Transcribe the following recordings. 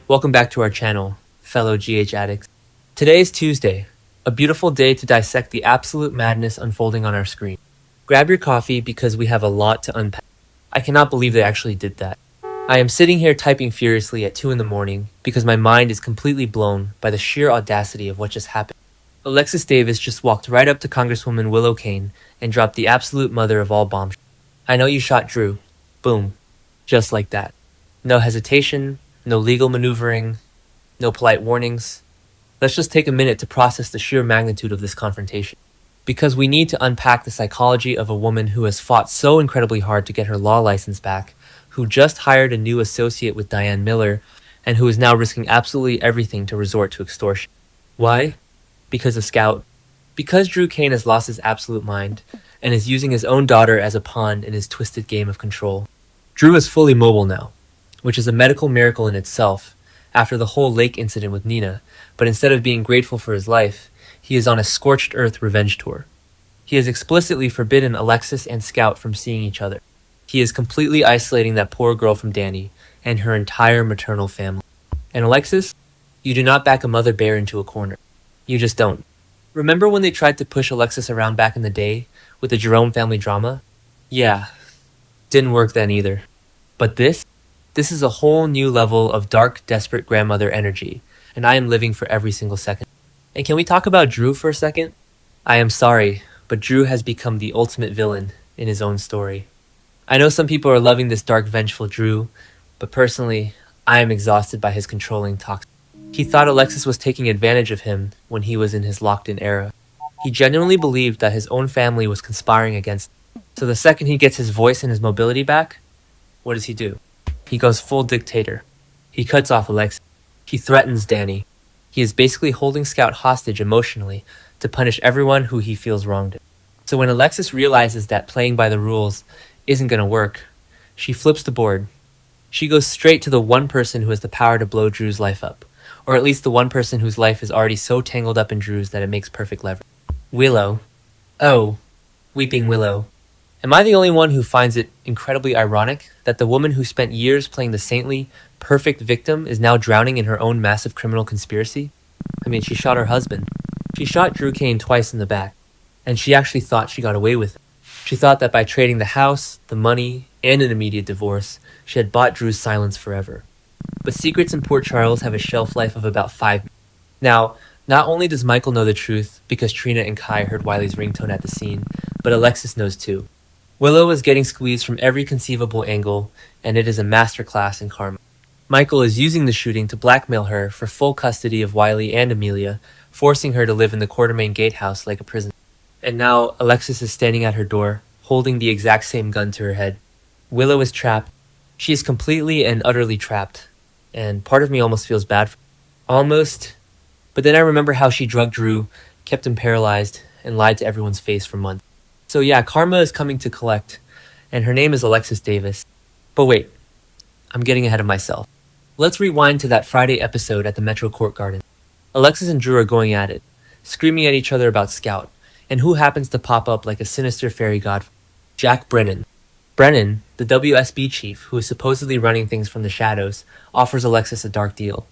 Welcome back to our channel, fellow GH addicts. Today is Tuesday, a beautiful day to dissect the absolute madness unfolding on our screen. Grab your coffee because we have a lot to unpack. I cannot believe they actually did that. I am sitting here typing furiously at 2 in the morning because my mind is completely blown by the sheer audacity of what just happened. Alexis Davis just walked right up to Congresswoman Willow and dropped the absolute mother of all bombshells. I know you shot Drew. Boom. Just like that. No hesitation, no legal maneuvering, no polite warnings. Let's just take a minute to process the sheer magnitude of this confrontation. Because we need to unpack the psychology of a woman who has fought so incredibly hard to get her law license back, who just hired a new associate with Diane Miller, and who is now risking absolutely everything to resort to extortion. Why? Because of Scout. Because Drew Kane has lost his absolute mind, and is using his own daughter as a pawn in his twisted game of control. Drew is fully mobile now, which is a medical miracle in itself, after the whole lake incident with Nina, but instead of being grateful for his life, he is on a scorched earth revenge tour. He has explicitly forbidden Alexis and Scout from seeing each other. He is completely isolating that poor girl from Danny, and her entire maternal family. And Alexis, you do not back a mother bear into a corner. You just don't. Remember when they tried to push Alexis around back in the day, with the Jerome family drama? Yeah, didn't work then either. But this is a whole new level of dark, desperate grandmother energy, and I am living for every single second. And can we talk about Drew for a second? I am sorry, but Drew has become the ultimate villain in his own story. I know some people are loving this dark, vengeful Drew, but personally, I am exhausted by his controlling toxic. He thought Alexis was taking advantage of him when he was in his locked-in era. He genuinely believed that his own family was conspiring against him. So the second he gets his voice and his mobility back, what does he do? He goes full dictator. He cuts off Alexis. He threatens Danny. He is basically holding Scout hostage emotionally to punish everyone who he feels wronged him. So when Alexis realizes that playing by the rules isn't gonna work, she flips the board. She goes straight to the one person who has the power to blow Drew's life up, or at least the one person whose life is already so tangled up in Drew's that it makes perfect leverage. Willow. Oh, weeping Willow. Am I the only one who finds it incredibly ironic that the woman who spent years playing the saintly, perfect victim is now drowning in her own massive criminal conspiracy? I mean, she shot her husband. She shot Drew Kane twice in the back, and she actually thought she got away with it. She thought that by trading the house, the money, and an immediate divorce, she had bought Drew's silence forever. But secrets in Port Charles have a shelf life of about 5 minutes. Now, not only does Michael know the truth because Trina and Kai heard Wiley's ringtone at the scene, but Alexis knows too. Willow is getting squeezed from every conceivable angle, and it is a masterclass in karma. Michael is using the shooting to blackmail her for full custody of Wiley and Amelia, forcing her to live in the Quartermain gatehouse like a prisoner. And now Alexis is standing at her door, holding the exact same gun to her head. Willow is trapped. She is completely and utterly trapped, and part of me almost feels bad for her. Almost. But then I remember how she drugged Drew, kept him paralyzed, and lied to everyone's face for months. So yeah, karma is coming to collect, and her name is Alexis Davis. But wait, I'm getting ahead of myself. Let's rewind to that Friday episode at the Metro Court Garden. Alexis and Drew are going at it, screaming at each other about Scout, and who happens to pop up like a sinister fairy god? Jack Brennan. Brennan, the WSB chief, who is supposedly running things from the shadows, offers Alexis a dark deal.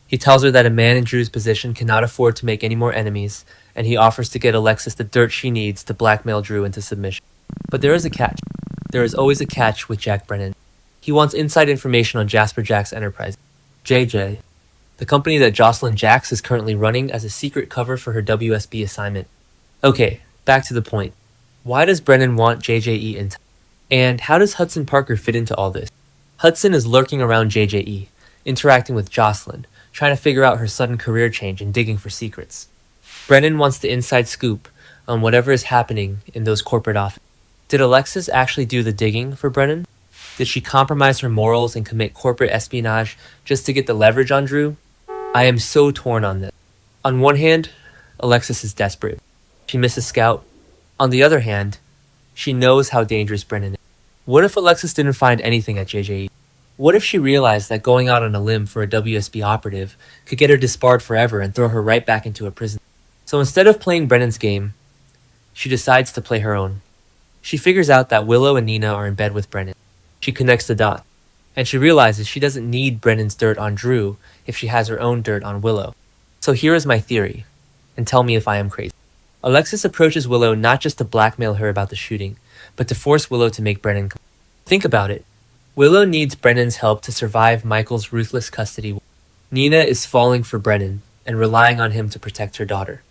He tells her that a man in Drew's position cannot afford to make any more enemies, and he offers to get Alexis the dirt she needs to blackmail Drew into submission. But there is a catch. There is always a catch with Jack Brennan. He wants inside information on Jasper Jack's enterprise, JJ, the company that Jocelyn Jax is currently running as a secret cover for her WSB assignment. Okay, back to the point. Why does Brennan want JJE in? And how does Hudson Parker fit into all this? Hudson is lurking around JJE, interacting with Jocelyn, trying to figure out her sudden career change and digging for secrets. Brennan wants the inside scoop on whatever is happening in those corporate offices. Did Alexis actually do the digging for Brennan? Did she compromise her morals and commit corporate espionage just to get the leverage on Drew? I am so torn on this. On one hand, Alexis is desperate. She misses Scout. On the other hand, she knows how dangerous Brennan is. What if Alexis didn't find anything at JJE? What if she realized that going out on a limb for a WSB operative could get her disbarred forever and throw her right back into a prison? So instead of playing Brennan's game, she decides to play her own. She figures out that Willow and Nina are in bed with Brennan. She connects the dots. And she realizes she doesn't need Brennan's dirt on Drew if she has her own dirt on Willow. So here is my theory, and tell me if I am crazy. Alexis approaches Willow not just to blackmail her about the shooting, but to force Willow to make Brennan come. Think about it. Willow needs Brennan's help to survive Michael's ruthless custody. Nina is falling for Brennan and relying on him to protect her daughter.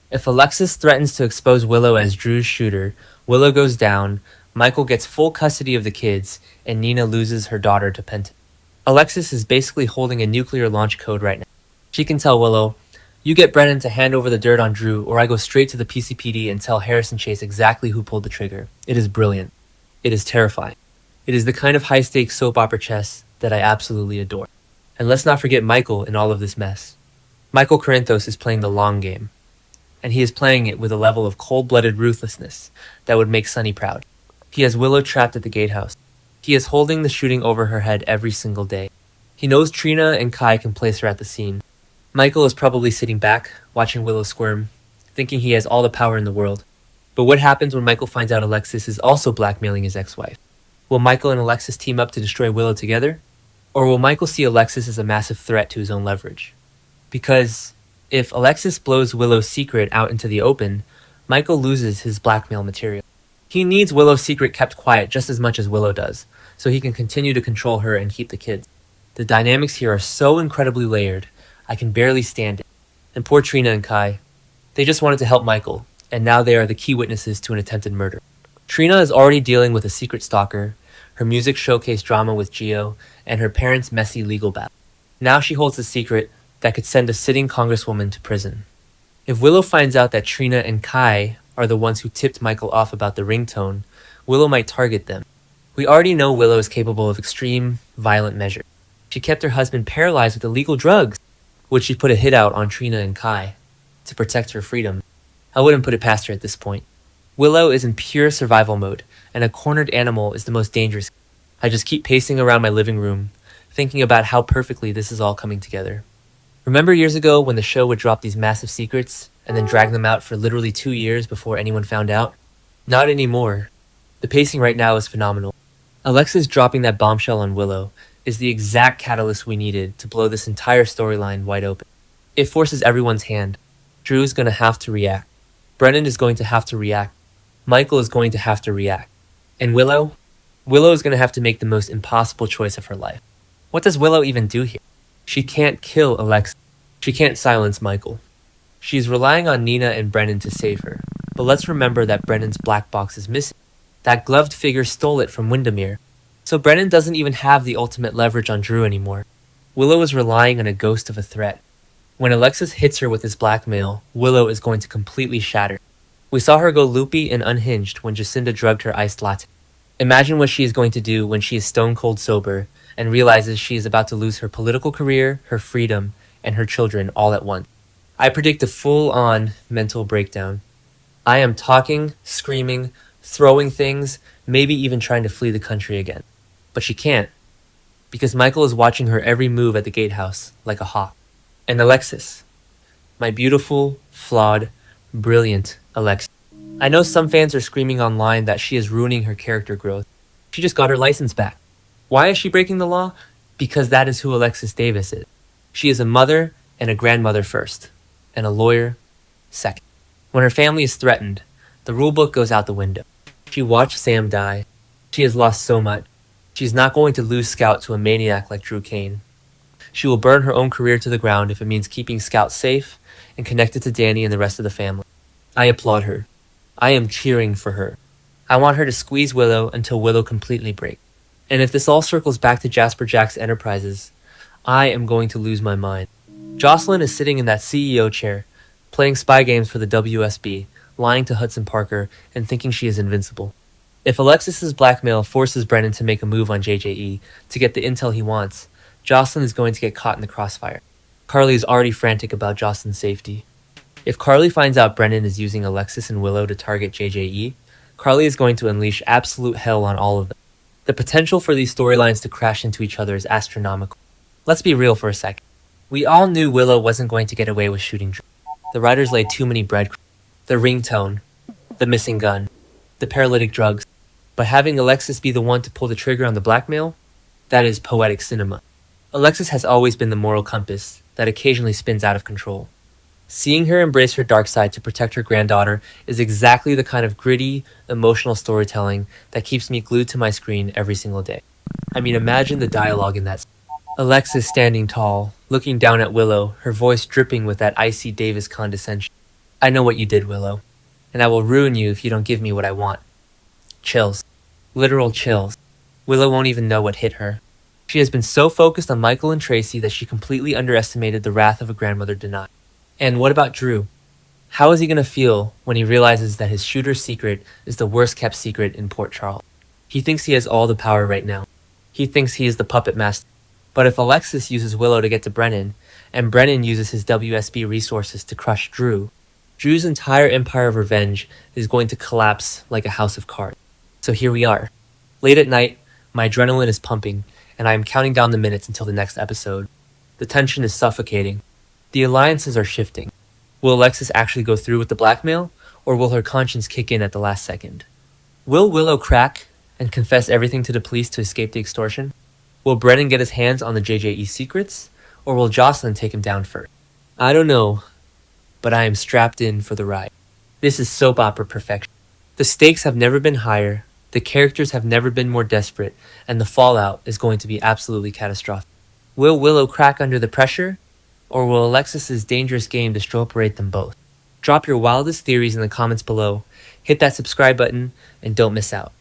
If Alexis threatens to expose Willow as Drew's shooter, Willow goes down, Michael gets full custody of the kids, and Nina loses her daughter to Penton. Alexis is basically holding a nuclear launch code right now. She can tell Willow, "You get Brennan to hand over the dirt on Drew, or I go straight to the PCPD and tell Harrison Chase exactly who pulled the trigger." It is brilliant. It is terrifying. It is the kind of high-stakes soap opera chess that I absolutely adore. And let's not forget Michael in all of this mess. Michael Corinthos is playing the long game, and he is playing it with a level of cold-blooded ruthlessness that would make Sonny proud. He has Willow trapped at the gatehouse. He is holding the shooting over her head every single day. He knows Trina and Kai can place her at the scene. Michael is probably sitting back, watching Willow squirm, thinking he has all the power in the world. But what happens when Michael finds out Alexis is also blackmailing his ex-wife? Will Michael and Alexis team up to destroy Willow together? Or will Michael see Alexis as a massive threat to his own leverage? Because if Alexis blows Willow's secret out into the open, Michael loses his blackmail material. He needs Willow's secret kept quiet just as much as Willow does, so he can continue to control her and keep the kids. The dynamics here are so incredibly layered, I can barely stand it. And poor Trina and Kai. They just wanted to help Michael, and now they are the key witnesses to an attempted murder. Trina is already dealing with a secret stalker, her music showcase drama with Gio, and her parents' messy legal battle. Now she holds a secret that could send a sitting congresswoman to prison. If Willow finds out that Trina and Kai are the ones who tipped Michael off about the ringtone, Willow might target them. We already know Willow is capable of extreme, violent measures. She kept her husband paralyzed with illegal drugs. Would she put a hit out on Trina and Kai to protect her freedom? I wouldn't put it past her at this point. Willow is in pure survival mode, and a cornered animal is the most dangerous. I just keep pacing around my living room, thinking about how perfectly this is all coming together. Remember years ago when the show would drop these massive secrets and then drag them out for literally 2 years before anyone found out? Not anymore. The pacing right now is phenomenal. Alexis dropping that bombshell on Willow is the exact catalyst we needed to blow this entire storyline wide open. It forces everyone's hand. Drew is going to have to react. Brennan is going to have to react. Michael is going to have to react. And Willow? Willow is going to have to make the most impossible choice of her life. What does Willow even do here? She can't kill Alexis. She can't silence Michael. She is relying on Nina and Brennan to save her. But let's remember that Brennan's black box is missing. That gloved figure stole it from Windermere. So Brennan doesn't even have the ultimate leverage on Drew anymore. Willow is relying on a ghost of a threat. When Alexis hits her with his blackmail, Willow is going to completely shatter. We saw her go loopy and unhinged when Jacinda drugged her iced latte. Imagine what she is going to do when she is stone cold sober and realizes she is about to lose her political career, her freedom, and her children all at once. I predict a full-on mental breakdown. I am talking, screaming, throwing things, maybe even trying to flee the country again. But she can't, because Michael is watching her every move at the gatehouse like a hawk. And Alexis, my beautiful, flawed, brilliant Alexis. I know some fans are screaming online that she is ruining her character growth. She just got her license back. Why is she breaking the law? Because that is who Alexis Davis is. She is a mother and a grandmother first, and a lawyer second. When her family is threatened, the rulebook goes out the window. She watched Sam die. She has lost so much. She's not going to lose Scout to a maniac like Drew Kane. She will burn her own career to the ground if it means keeping Scout safe and connected to Danny and the rest of the family. I applaud her. I am cheering for her. I want her to squeeze Willow until Willow completely breaks. And if this all circles back to Jasper Jack's Enterprises, I am going to lose my mind. Jocelyn is sitting in that CEO chair, playing spy games for the WSB, lying to Hudson Parker, and thinking she is invincible. If Alexis's blackmail forces Brennan to make a move on JJE to get the intel he wants, Jocelyn is going to get caught in the crossfire. Carly is already frantic about Jocelyn's safety. If Carly finds out Brennan is using Alexis and Willow to target JJE, Carly is going to unleash absolute hell on all of them. The potential for these storylines to crash into each other is astronomical. Let's be real for a second. We all knew Willow wasn't going to get away with shooting Drew. The writers laid too many breadcrumbs. The ringtone, the missing gun, the paralytic drugs. But having Alexis be the one to pull the trigger on the blackmail, That is poetic cinema. Alexis has always been the moral compass that occasionally spins out of control. Seeing her embrace her dark side to protect her granddaughter is exactly the kind of gritty, emotional storytelling that keeps me glued to my screen every single day. I mean, imagine the dialogue in that. Alexis standing tall, looking down at Willow, her voice dripping with that icy Davis condescension. I know what you did, Willow, and I will ruin you if you don't give me what I want. Chills. Literal chills. Willow won't even know what hit her. She has been so focused on Michael and Tracy that she completely underestimated the wrath of a grandmother denied. And what about Drew? How is he going to feel when he realizes that his shooter's secret is the worst kept secret in Port Charles? He thinks he has all the power right now. He thinks he is the puppet master. But if Alexis uses Willow to get to Brennan, and Brennan uses his WSB resources to crush Drew, Drew's entire empire of revenge is going to collapse like a house of cards. So here we are. Late at night, my adrenaline is pumping, and I am counting down the minutes until the next episode. The tension is suffocating. The alliances are shifting. Will Alexis actually go through with the blackmail, or will her conscience kick in at the last second? Will Willow crack and confess everything to the police to escape the extortion? Will Brennan get his hands on the JJE secrets, or will Jocelyn take him down first? I don't know, but I am strapped in for the ride. This is soap opera perfection. The stakes have never been higher, the characters have never been more desperate, and the fallout is going to be absolutely catastrophic. Will Willow crack under the pressure, or will Alexis's dangerous game distroperate them both? Drop your wildest theories in the comments below, hit that subscribe button, and don't miss out.